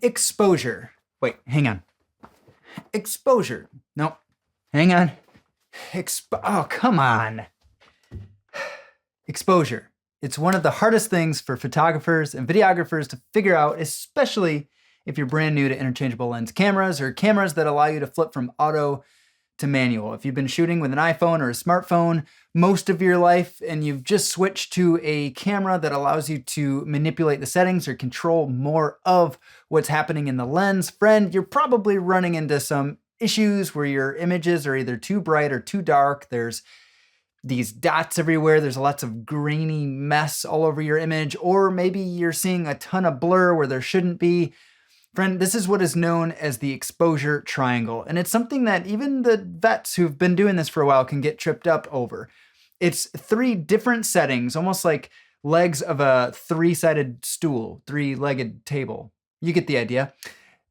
Exposure. Wait, hang on. Exposure. No, hang on. Oh, come on. Exposure. It's one of the hardest things for photographers and videographers to figure out, especially if you're brand new to interchangeable lens cameras or cameras that allow you to flip from auto to manual. If you've been shooting with an iPhone or a smartphone most of your life and you've just switched to a camera that allows you to manipulate the settings or control more of what's happening in the lens, friend, you're probably running into some issues where your images are either too bright or too dark. There's these dots everywhere. There's lots of grainy mess all over your image, or maybe you're seeing a ton of blur where there shouldn't be. Friend, this is what is known as the exposure triangle, and it's something that even the vets who've been doing this for a while can get tripped up over. It's three different settings, almost like legs of a three-sided stool, three-legged table. You get the idea.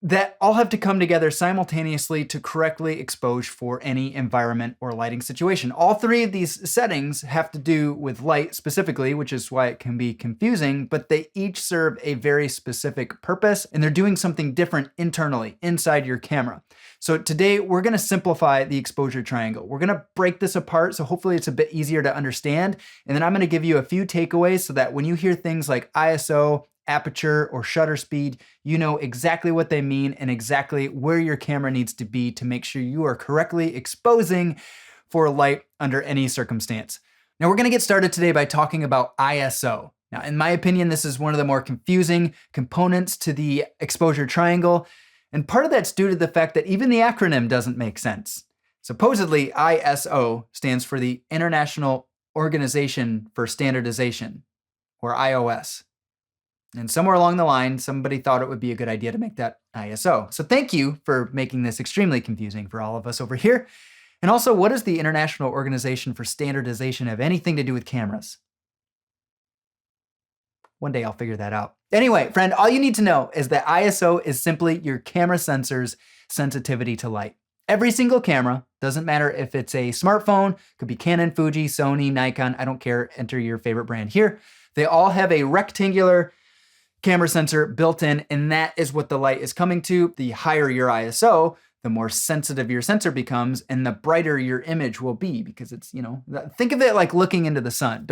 That all have to come together simultaneously to correctly expose for any environment or lighting situation. All three of these settings have to do with light specifically, which is why it can be confusing, but they each serve a very specific purpose, and they're doing something different internally, inside your camera. So today, we're gonna simplify the exposure triangle. We're gonna break this apart, so hopefully it's a bit easier to understand, and then I'm gonna give you a few takeaways so that when you hear things like ISO, aperture, or shutter speed, you know exactly what they mean and exactly where your camera needs to be to make sure you are correctly exposing for light under any circumstance. Now we're going to get started today by talking about ISO. Now, in my opinion, this is one of the more confusing components to the exposure triangle, and part of that's due to the fact that even the acronym doesn't make sense. Supposedly, ISO stands for the International Organization for Standardization, or iOS. And somewhere along the line, somebody thought it would be a good idea to make that ISO. So thank you for making this extremely confusing for all of us over here. And also, what does the International Organization for Standardization have anything to do with cameras? One day I'll figure that out. Anyway, friend, all you need to know is that ISO is simply your camera sensor's sensitivity to light. Every single camera, doesn't matter if it's a smartphone, could be Canon, Fuji, Sony, Nikon, I don't care, enter your favorite brand here. They all have a rectangular camera sensor built in, and that is what the light is coming to. The higher your ISO, the more sensitive your sensor becomes, and the brighter your image will be, because it's, think of it like looking into the sun.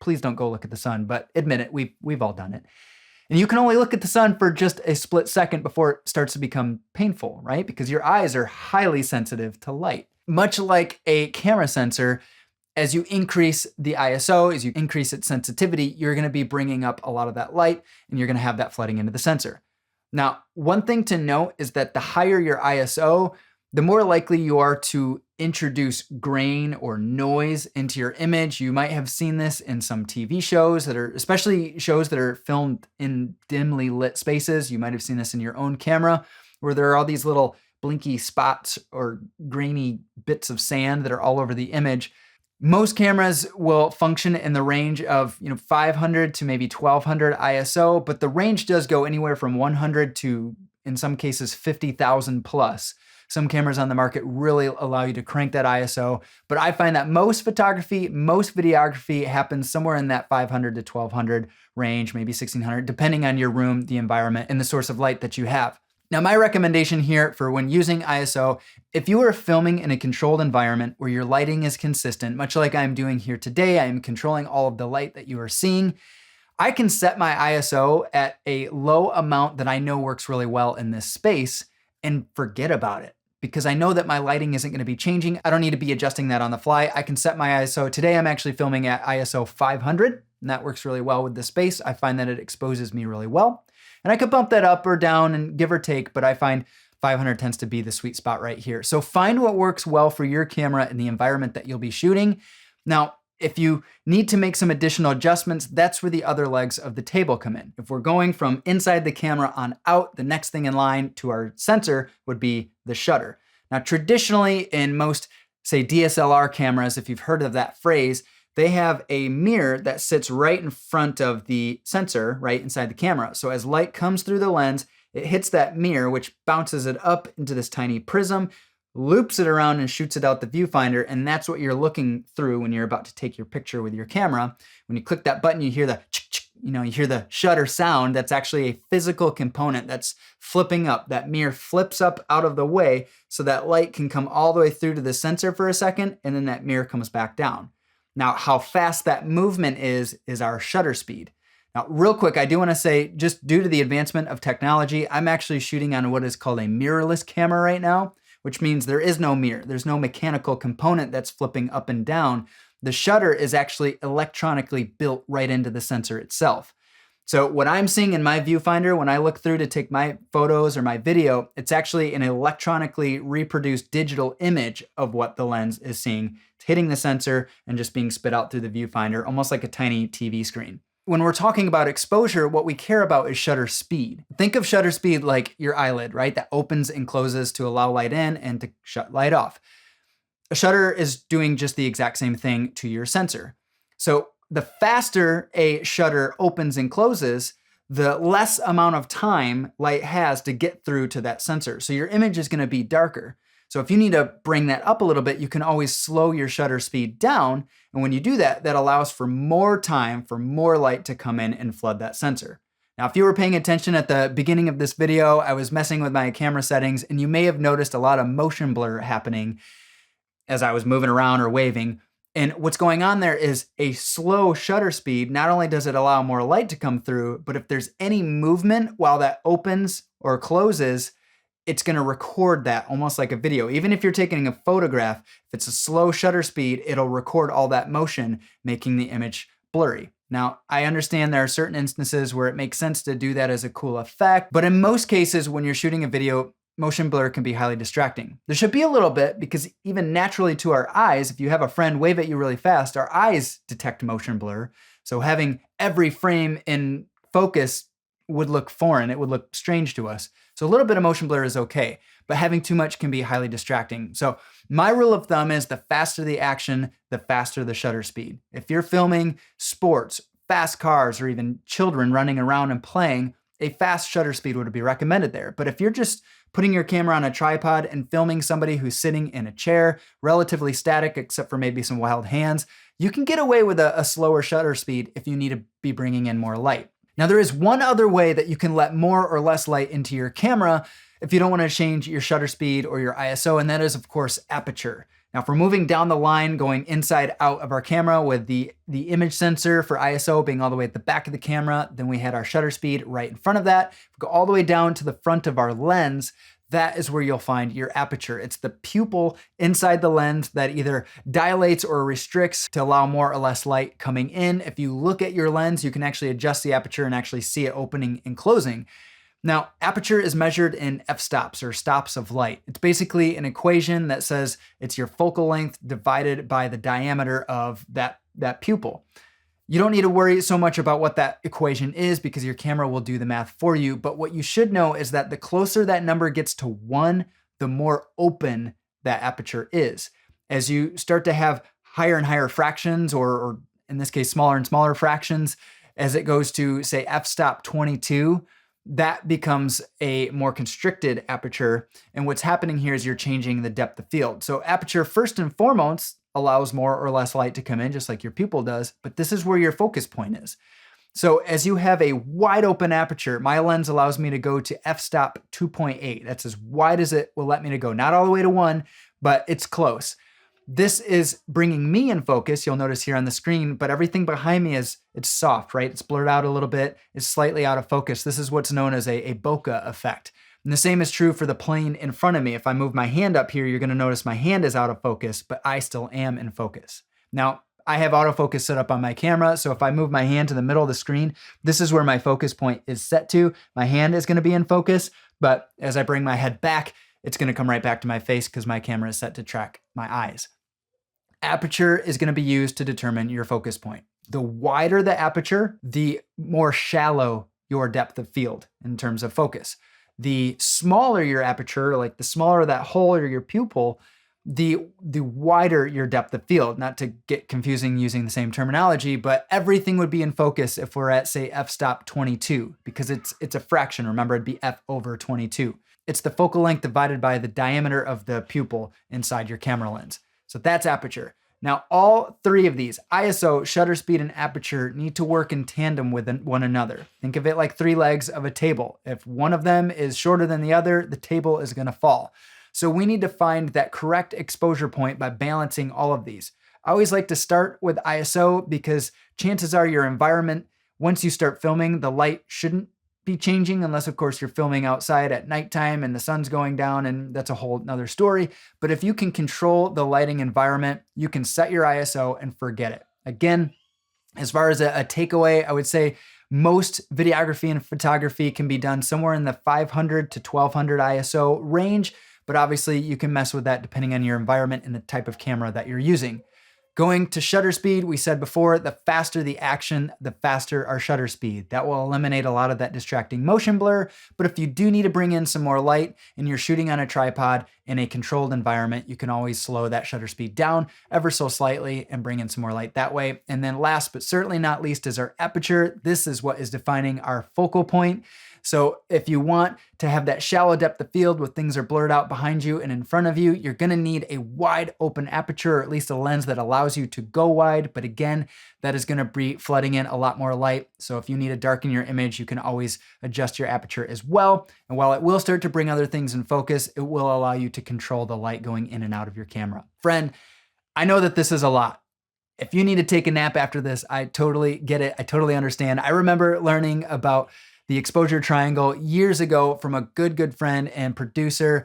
Please don't go look at the sun, but admit it, we've all done it. And you can only look at the sun for just a split second before it starts to become painful, right? Because your eyes are highly sensitive to light. Much like a camera sensor, as you increase the ISO, as you increase its sensitivity, you're going to be bringing up a lot of that light, and you're going to have that flooding into the sensor. Now, one thing to note is that the higher your ISO, the more likely you are to introduce grain or noise into your image. You might have seen this in some TV shows especially shows that are filmed in dimly lit spaces. You might have seen this in your own camera, where there are all these little blinky spots or grainy bits of sand that are all over the image. Most cameras will function in the range of 500 to maybe 1200 ISO, but the range does go anywhere from 100 to, in some cases, 50,000 plus. Some cameras on the market really allow you to crank that ISO, but I find that most photography, most videography happens somewhere in that 500 to 1200 range, maybe 1600, depending on your room, the environment, and the source of light that you have. Now, my recommendation here for when using ISO, if you are filming in a controlled environment where your lighting is consistent, much like I'm doing here today, I am controlling all of the light that you are seeing, I can set my ISO at a low amount that I know works really well in this space and forget about it, because I know that my lighting isn't going to be changing. I don't need to be adjusting that on the fly. I can set my ISO. Today, I'm actually filming at ISO 500, and that works really well with this space. I find that it exposes me really well. And I could bump that up or down and give or take, but I find 500 tends to be the sweet spot right here. So find what works well for your camera and the environment that you'll be shooting. Now, if you need to make some additional adjustments, that's where the other legs of the table come in. If we're going from inside the camera on out, the next thing in line to our sensor would be the shutter. Now, traditionally in most, say, DSLR cameras, if you've heard of that phrase, they have a mirror that sits right in front of the sensor, right inside the camera. So as light comes through the lens, it hits that mirror, which bounces it up into this tiny prism, loops it around and shoots it out the viewfinder. And that's what you're looking through when you're about to take your picture with your camera. When you click that button, you hear the you hear the shutter sound. That's actually a physical component that's flipping up. That mirror flips up out of the way so that light can come all the way through to the sensor for a second, and then that mirror comes back down. Now, how fast that movement is our shutter speed. Now, real quick, I do want to say, just due to the advancement of technology, I'm actually shooting on what is called a mirrorless camera right now, which means there is no mirror. There's no mechanical component that's flipping up and down. The shutter is actually electronically built right into the sensor itself. So what I'm seeing in my viewfinder when I look through to take my photos or my video, it's actually an electronically reproduced digital image of what the lens is seeing. It's hitting the sensor and just being spit out through the viewfinder, almost like a tiny TV screen. When we're talking about exposure, what we care about is shutter speed. Think of shutter speed like your eyelid, right? That opens and closes to allow light in and to shut light off. A shutter is doing just the exact same thing to your sensor. So the faster a shutter opens and closes, the less amount of time light has to get through to that sensor. So your image is going to be darker. So if you need to bring that up a little bit, you can always slow your shutter speed down. And when you do that, that allows for more time for more light to come in and flood that sensor. Now, if you were paying attention at the beginning of this video, I was messing with my camera settings, and you may have noticed a lot of motion blur happening as I was moving around or waving. And what's going on there is a slow shutter speed. Not only does it allow more light to come through, but if there's any movement while that opens or closes, it's going to record that almost like a video. Even if you're taking a photograph, if it's a slow shutter speed, it'll record all that motion, making the image blurry. Now, I understand there are certain instances where it makes sense to do that as a cool effect, but in most cases, when you're shooting a video, motion blur can be highly distracting. There should be a little bit, because even naturally to our eyes, if you have a friend wave at you really fast, our eyes detect motion blur. So having every frame in focus would look foreign. It would look strange to us. So a little bit of motion blur is okay, but having too much can be highly distracting. So my rule of thumb is the faster the action, the faster the shutter speed. If you're filming sports, fast cars, or even children running around and playing, a fast shutter speed would be recommended there. But if you're just putting your camera on a tripod and filming somebody who's sitting in a chair, relatively static except for maybe some wild hands, you can get away with a slower shutter speed if you need to be bringing in more light. Now, there is one other way that you can let more or less light into your camera if you don't want to change your shutter speed or your ISO, and that is, of course, aperture. Now, if we're moving down the line, going inside out of our camera with the image sensor for ISO being all the way at the back of the camera, then we had our shutter speed right in front of that. If we go all the way down to the front of our lens, that is where you'll find your aperture. It's the pupil inside the lens that either dilates or restricts to allow more or less light coming in. If you look at your lens, you can actually adjust the aperture and actually see it opening and closing. Now, aperture is measured in f-stops, or stops of light. It's basically an equation that says it's your focal length divided by the diameter of that pupil. You don't need to worry so much about what that equation is, because your camera will do the math for you. But what you should know is that the closer that number gets to 1, the more open that aperture is. As you start to have higher and higher fractions, or in this case, smaller and smaller fractions, as it goes to, say, f-stop 22, that becomes a more constricted aperture. And what's happening here is you're changing the depth of field. So aperture, first and foremost, allows more or less light to come in, just like your pupil does, but this is where your focus point is. So as you have a wide open aperture, my lens allows me to go to f-stop 2.8. That's as wide as it will let me to go. Not all the way to 1, but it's close. This is bringing me in focus, you'll notice here on the screen, but everything behind me it's soft, right? It's blurred out a little bit, it's slightly out of focus. This is what's known as a bokeh effect. And the same is true for the plane in front of me. If I move my hand up here, you're going to notice my hand is out of focus, but I still am in focus. Now, I have autofocus set up on my camera, so if I move my hand to the middle of the screen, this is where my focus point is set to. My hand is going to be in focus, but as I bring my head back, it's going to come right back to my face because my camera is set to track my eyes. Aperture is going to be used to determine your focus point. The wider the aperture, the more shallow your depth of field in terms of focus. The smaller your aperture, like the smaller that hole or your pupil, the wider your depth of field. Not to get confusing using the same terminology, but everything would be in focus if we're at, say, f-stop 22, because it's a fraction. Remember, it'd be f over 22. It's the focal length divided by the diameter of the pupil inside your camera lens. So that's aperture. Now, all three of these, ISO, shutter speed, and aperture, need to work in tandem with one another. Think of it like three legs of a table. If one of them is shorter than the other, the table is going to fall. So we need to find that correct exposure point by balancing all of these. I always like to start with ISO because chances are your environment, once you start filming, the light shouldn't be changing unless, of course, you're filming outside at nighttime and the sun's going down, and that's a whole nother story. But if you can control the lighting environment, you can set your ISO and forget it. Again, as far as a takeaway, I would say most videography and photography can be done somewhere in the 500 to 1200 ISO range, but obviously you can mess with that depending on your environment and the type of camera that you're using. Going to shutter speed, we said before, the faster the action, the faster our shutter speed. That will eliminate a lot of that distracting motion blur. But if you do need to bring in some more light and you're shooting on a tripod in a controlled environment, you can always slow that shutter speed down ever so slightly and bring in some more light that way. And then last but certainly not least is our aperture. This is what is defining our focal point. So if you want to have that shallow depth of field where things are blurred out behind you and in front of you, you're going to need a wide open aperture, or at least a lens that allows you to go wide. But again, that is going to be flooding in a lot more light. So if you need to darken your image, you can always adjust your aperture as well. And while it will start to bring other things in focus, it will allow you to control the light going in and out of your camera. Friend, I know that this is a lot. If you need to take a nap after this, I totally get it. I totally understand. I remember learning about the exposure triangle years ago from a good friend and producer.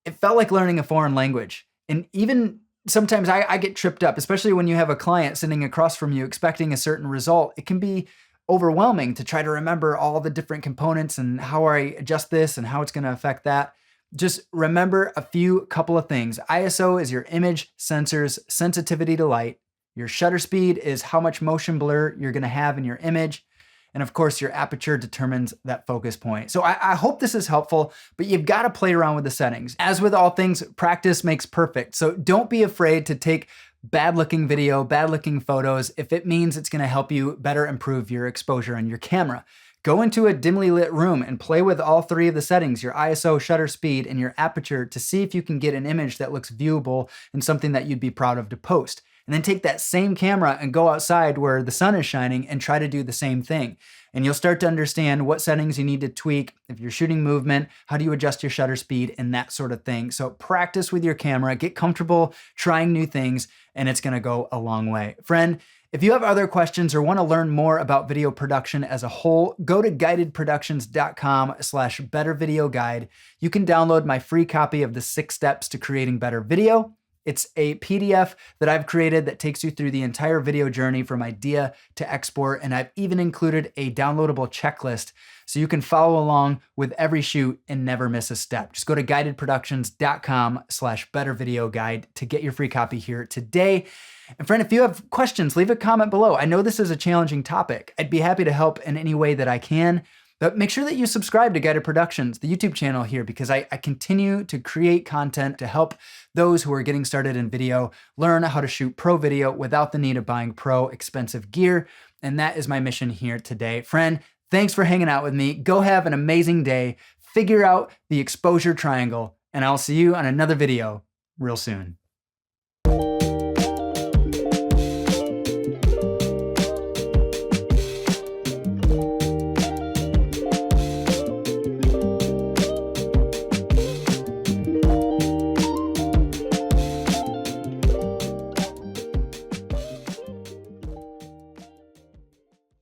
It felt like learning a foreign language. And even sometimes I get tripped up, especially when you have a client sitting across from you expecting a certain result. It can be overwhelming to try to remember all the different components and how I adjust this and how it's going to affect that. Just remember a couple of things. ISO is your image sensor's sensitivity to light. Your shutter speed is how much motion blur you're going to have in your image. And of course, your aperture determines that focus point. So I hope this is helpful, but you've got to play around with the settings. As with all things, practice makes perfect. So don't be afraid to take bad looking video, bad looking photos, if it means it's going to help you better improve your exposure on your camera. Go into a dimly lit room and play with all three of the settings, your ISO, shutter speed, and your aperture, to see if you can get an image that looks viewable and something that you'd be proud of to post. And then take that same camera and go outside where the sun is shining and try to do the same thing. And you'll start to understand what settings you need to tweak. If you're shooting movement, how do you adjust your shutter speed and that sort of thing. So practice with your camera, get comfortable trying new things, and it's gonna go a long way. Friend, if you have other questions or want to learn more about video production as a whole, go to guidedproductions.com/bettervideoguide. You can download my free copy of the 6 steps to creating better video. It's a PDF that I've created that takes you through the entire video journey from idea to export, and I've even included a downloadable checklist so you can follow along with every shoot and never miss a step. Just go to guidedproductions.com/bettervideoguide to get your free copy here today. And friend, if you have questions, leave a comment below. I know this is a challenging topic. I'd be happy to help in any way that I can. But make sure that you subscribe to Guided Productions, the YouTube channel here, because I continue to create content to help those who are getting started in video learn how to shoot pro video without the need of buying pro expensive gear. And that is my mission here today. Friend, thanks for hanging out with me. Go have an amazing day. Figure out the exposure triangle, and I'll see you on another video real soon.